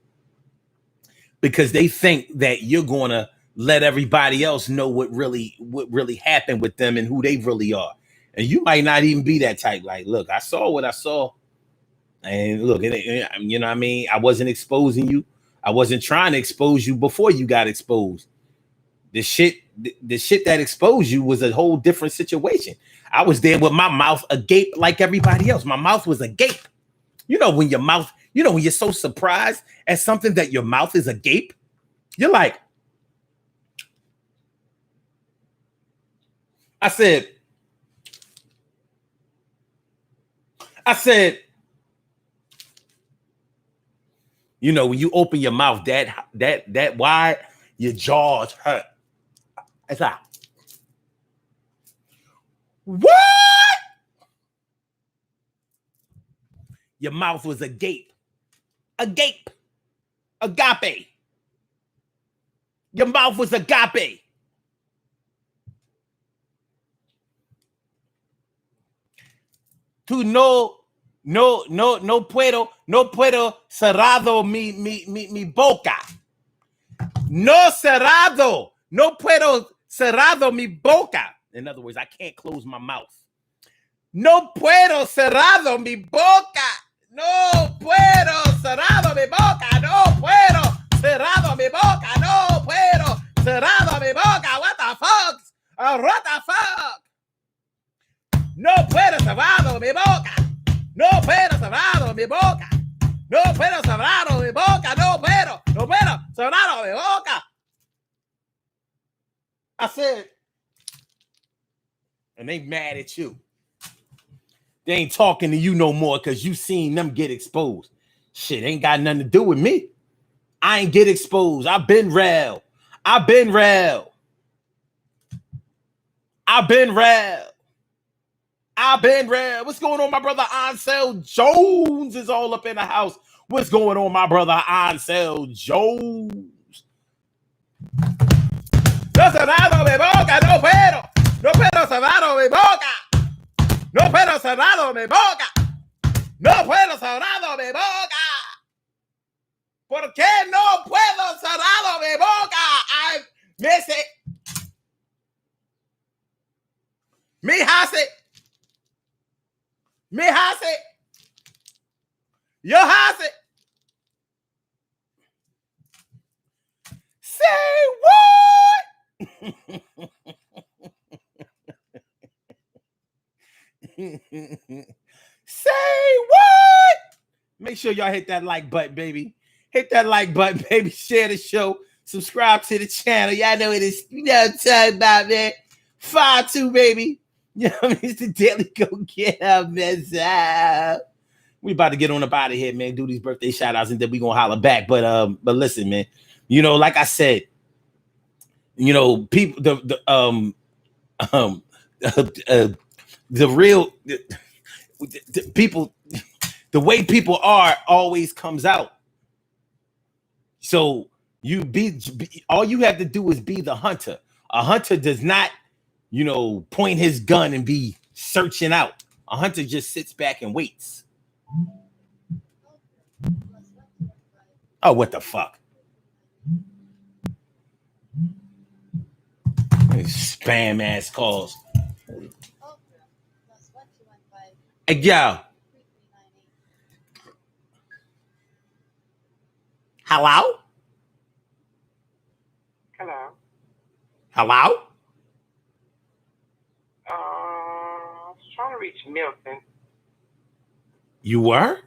[SPEAKER 1] Because they think that you're going to let everybody else know what really happened with them and who they really are. And you might not even be that type. Like, look, I saw what I saw. And look, you know what I mean? I wasn't exposing you. I wasn't trying to expose you before you got exposed. The shit that exposed you was a whole different situation. I was there with my mouth agape like everybody else. My mouth was agape. When your mouth, when you're so surprised at something that your mouth is agape, you're like, I said, when you open your mouth that wide, your jaws hurt. It's like, what? Your mouth was agape. Agape. Agape. Your mouth was agape. tú no puedo cerrado mi boca. No cerrado. No puedo cerrado mi boca. In other words, I can't close my mouth. No puedo cerrado mi boca. No puedo cerrado mi boca. No puedo cerrado mi boca. No puedo cerrado mi boca. What the fuck? What the fuck? No puedo cerrado mi boca. No puedo cerrado mi boca. No puedo cerrado mi boca. No puedo cerrado mi boca. I said, and they mad at you. They ain't talking to you no more because you seen them get exposed. Shit ain't got nothing to do with me. I ain't get exposed. I've been real. I've been real. I've been real. I've been real. What's going on, my brother Ansel Jones is all up in the house. What's going on, my brother Ansel Jones? No cerrado mi boca, no puedo. No puedo cerrado mi boca. No puedo cerrado mi boca. No puedo cerrado mi boca. ¿Por qué no puedo cerrado mi boca? I miss it. Me has it. Me has it. Yo has it. Say what? Say what? Make sure y'all hit that like button, baby. Hit that like button, baby. Share the show. Subscribe to the channel. Y'all know it is. You know what I'm talking about, man. 5-2, baby. You know what I mean? It's the Daily Go Get Up, man. We about to get on up out of here, man. Do these birthday shout outs and then we gonna holler back. But listen, man. You know, like I said, you know, people, the real people, the way people are always comes out. So you be all you have to do is be the hunter. A hunter does not, you know, point his gun and be searching out. A hunter just sits back and waits. Oh, what the fuck? Spam ass calls. Hey, yo. Hello?
[SPEAKER 3] Hello.
[SPEAKER 1] Hello?
[SPEAKER 3] I was trying to reach Milton.
[SPEAKER 1] You were?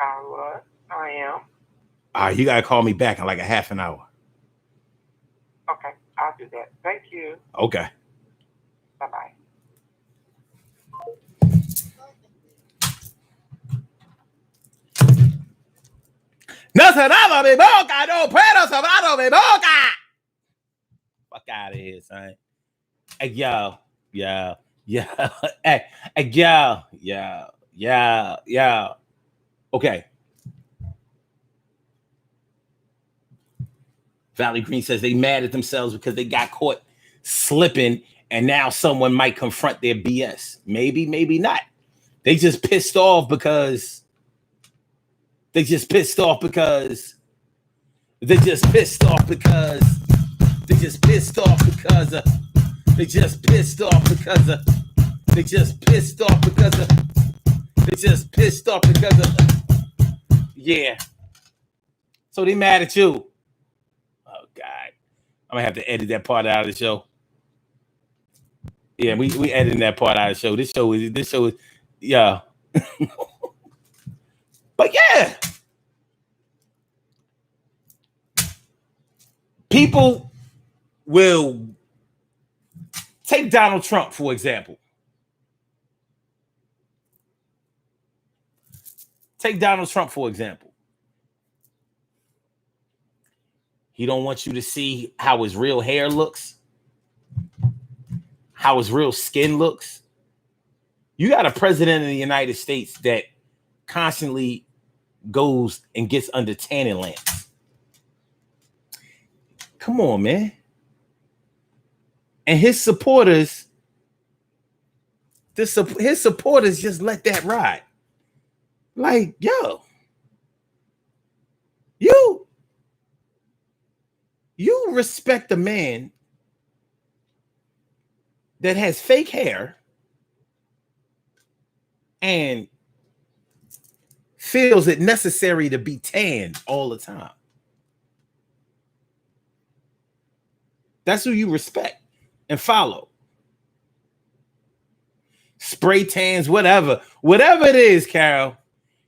[SPEAKER 3] I was. I am.
[SPEAKER 1] You gotta call me back in like a half an hour.
[SPEAKER 3] Okay, I'll do that. Thank you.
[SPEAKER 1] Okay.
[SPEAKER 3] Bye-bye.
[SPEAKER 1] No cerrado mi boca, no puedo cerrado mi boca. Fuck out of here, son. Hey, yo. Hey, yo. Okay. Valley Green says they mad at themselves because they got caught slipping and now someone might confront their BS. Maybe, maybe not. They just pissed off because they just pissed off because they just pissed off because they just pissed off because they just pissed off because they just pissed off because they just pissed off because yeah. So they mad at you. Oh God. I'm gonna have to edit that part out of the show. Yeah, we editing that part out of the show. This show is yeah. But yeah. People will take Donald Trump, for example. Take Donald Trump, for example. He don't want you to see how his real hair looks, how his real skin looks. You got a president of the United States that constantly goes and gets under tanning lamps. Come on, man. And his supporters his supporters just let that ride. Like, yo, you respect a man that has fake hair and feels it necessary to be tanned all the time. That's who you respect and follow. Spray tans, whatever it is, Carol.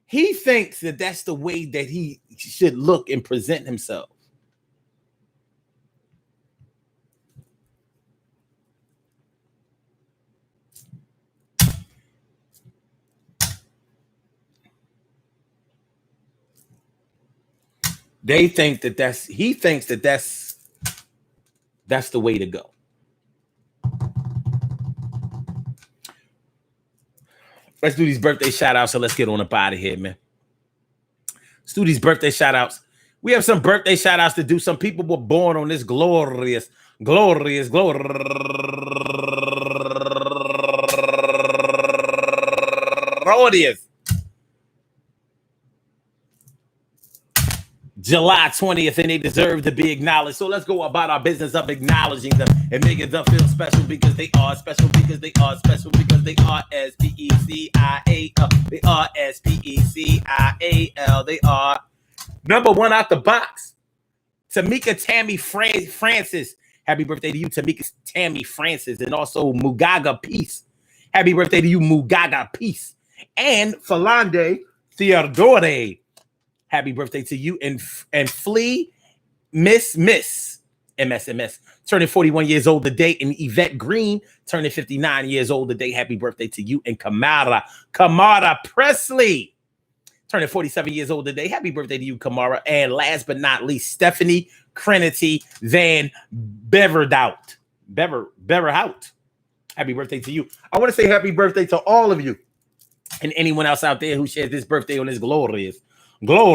[SPEAKER 1] He thinks that that's the way that he should look and present himself. He thinks that that's the way to go. Let's do these birthday shout outs. So let's get on up out of here, man. Let's do these birthday shout outs. We have some birthday shout outs to do. Some people were born on this glorious July 20th, and they deserve to be acknowledged. So let's go about our business of acknowledging them and making them feel special because they are special, because they are special, because they are S-P-E-C-I-A-L. They are S-P-E-C-I-A-L. They are number one out the box. Tamika Tammy Francis. Happy birthday to you, Tamika Tammy Francis. And also Mugaga Peace. Happy birthday to you, Mugaga Peace. And Falande Theodore. Happy birthday to you. And Flea Miss MSMS. Turning 41 years old today. And Yvette Green turning 59 years old today. Happy birthday to you. And Kamara Presley turning 47 years old today. Happy birthday to you, Kamara. And last but not least, Stephanie Trinity Van Beverhout. Happy birthday to you. I want to say happy birthday to all of you and anyone else out there who shares this birthday on this glorious July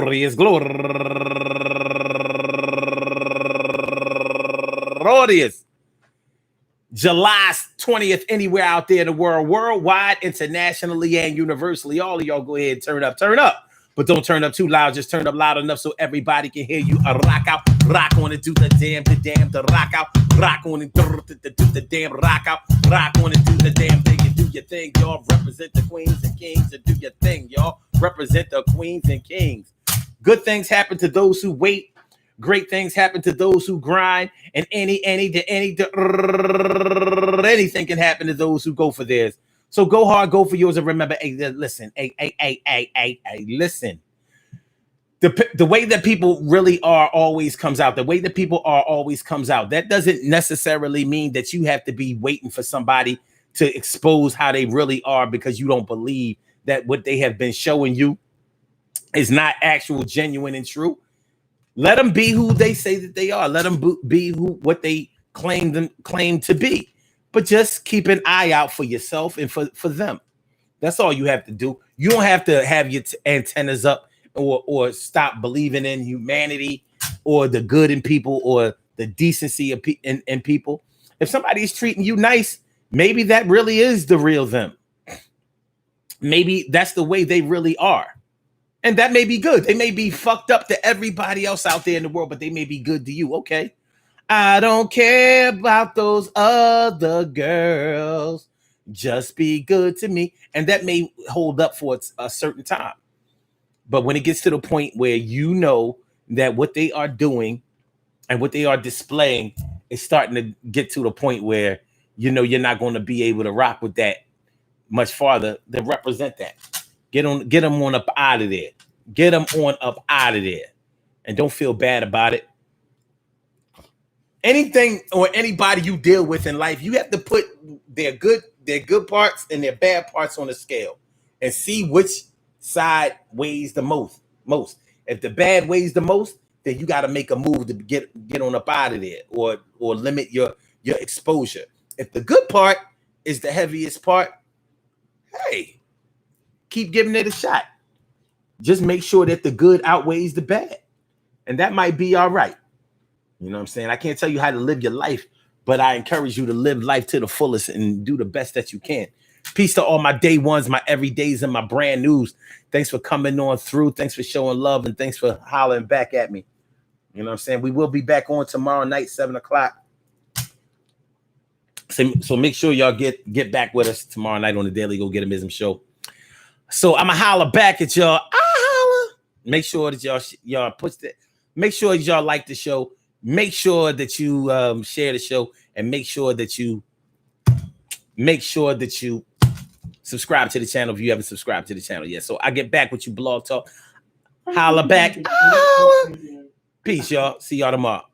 [SPEAKER 1] 20th, anywhere out there in the world, worldwide, internationally, and universally. All of y'all go ahead and turn up. But don't turn up too loud. Just turn up loud enough so everybody can hear you. Rock out, rock on and do the rock out. Rock on and do the damn rock out. Rock on and do the damn thing and do your thing, y'all. Represent the queens and kings and do your thing, y'all. Represent the queens and kings. Good things happen to those who wait. Great things happen to those who grind. And anything can happen to those who go for theirs. So go hard, go for yours, and remember, listen. Listen. The way that people really are always comes out. The way that people are always comes out. That doesn't necessarily mean that you have to be waiting for somebody to expose how they really are because you don't believe that what they have been showing you is not actual, genuine, and true. Let them be who they say that they are. Let them be what they claim to be. But just keep an eye out for yourself and for them. That's all you have to do. You don't have to have your antennas up or stop believing in humanity or the good in people or the decency of in people. If somebody's treating you nice, maybe that really is the real them. Maybe that's the way they really are. And that may be good. They may be fucked up to everybody else out there in the world, but they may be good to you. Okay. I don't care about those other girls. Just be good to me. And that may hold up for a certain time. But when it gets to the point where you know that what they are doing and what they are displaying is starting to get to the point where you know you're not going to be able to rock with that much farther, then represent that. Get them on up out of there. Get them on up out of there. And don't feel bad about it. Anything or anybody you deal with in life, you have to put their good parts and their bad parts on the scale and see which side weighs the most. If the bad weighs the most, then you got to make a move to get on up out of there or limit your exposure. If the good part is the heaviest part, hey, keep giving it a shot. Just make sure that the good outweighs the bad. And that might be all right. You know what I'm saying? I can't tell you how to live your life, but I encourage you to live life to the fullest and do the best that you can. Peace to all my day ones, my everydays, and my brand news. Thanks for coming on through. Thanks for showing love, and thanks for hollering back at me. You know what I'm saying? We will be back on tomorrow night, 7 o'clock. So make sure y'all get back with us tomorrow night on the Daily Go Get 'Emism show. So I'm gonna holler back at y'all. I holler. Make sure that y'all push that. Make sure y'all like the show. Make sure that you share the show, and make sure that you subscribe to the channel if you haven't subscribed to the channel yet. So I get back with you, Blog Talk. Holla back. Holla. Peace, y'all. See y'all tomorrow.